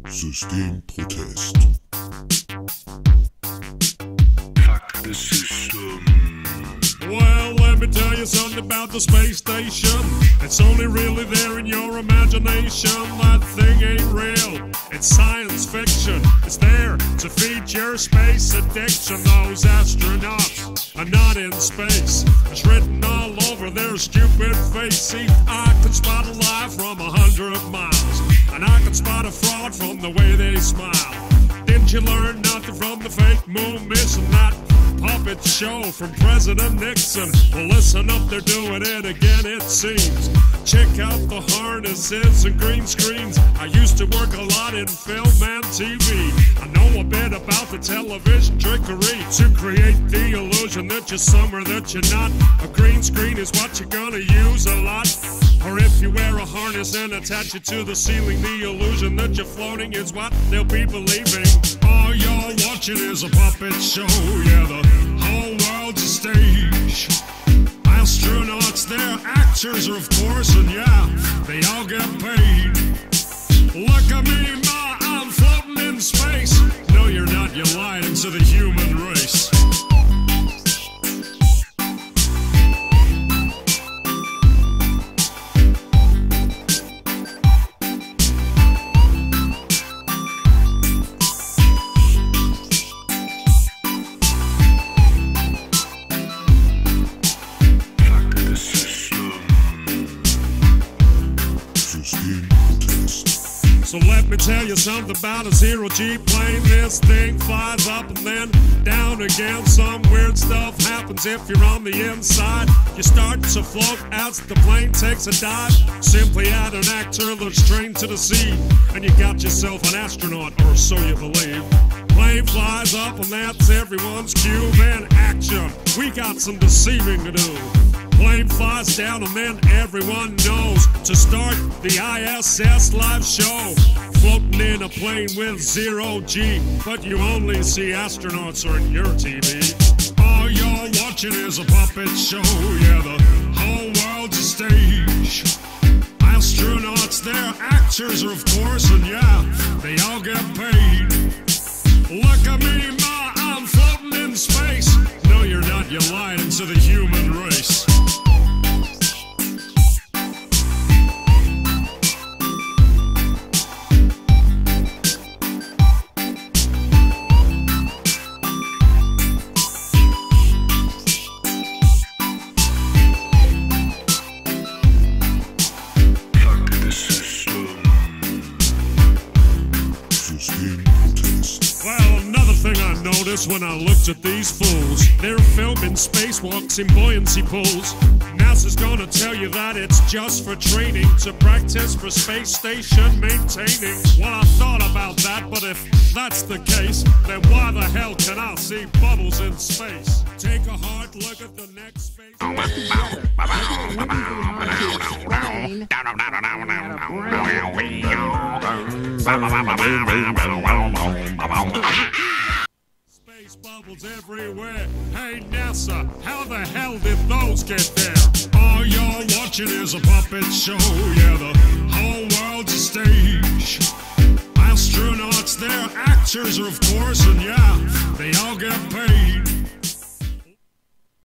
Systemprotest. Fuck the system. Well, let me tell you something about the space station. It's only really there in your imagination. That thing ain't real, it's science fiction. It's there to feed your space addiction. Those astronauts are not in space. It's written all over their stupid face. See, I can spot a lie from 100 miles, and I can spot a fraud from the way they smile. Didn't you learn nothing from the fake moon mission? That puppet show from President Nixon. Well, listen up, they're doing it again, it seems. Check out the harnesses and green screens. I used to work a lot in film and TV. I know a bit about the television trickery to create the illusion that you're somewhere that you're not. A green screen is what you're gonna use a lot. Or if you wear a harness and attach it to the ceiling, the illusion that you're floating is what they'll be believing. All you're watching is a puppet show, yeah, the whole world's a stage. Astronauts, they're actors, of course, and yeah, they all get paid. Look at me, ma, I'm floating in space. No, you're not, you're lying to the human race. So let me tell you something about a zero-G plane. This thing flies up and then down again. Some weird stuff happens if you're on the inside. You start to float as the plane takes a dive. Simply add an actor that's trained to the sea, and you got yourself an astronaut, or so you believe. Plane flies up and that's everyone's cue. Then action, we got some deceiving to do. Plane flies down and then everyone knows to start the ISS live show. Floating in a plane with zero-G, but you only see astronauts on your TV. All you're watching is a puppet show, yeah, the whole world's a stage. Astronauts, they're actors, of course, and yeah, they all get paid. Look at me, ma, I'm floating in space. No, you're not, you're lying to the human race. Well, another thing I noticed when I looked at these fools, they're filming spacewalks in buoyancy pools. NASA's gonna tell you that it's just for training, to practice for space station maintaining. Well, I thought about that, but if that's the case, then why the hell can I see bubbles in space? Take a hard look at the next space. Space bubbles everywhere. Hey NASA, how the hell did those get there? All you're watching is a puppet show, yeah, the whole world's a stage. Astronauts, they're actors, of course, and yeah, they all get paid.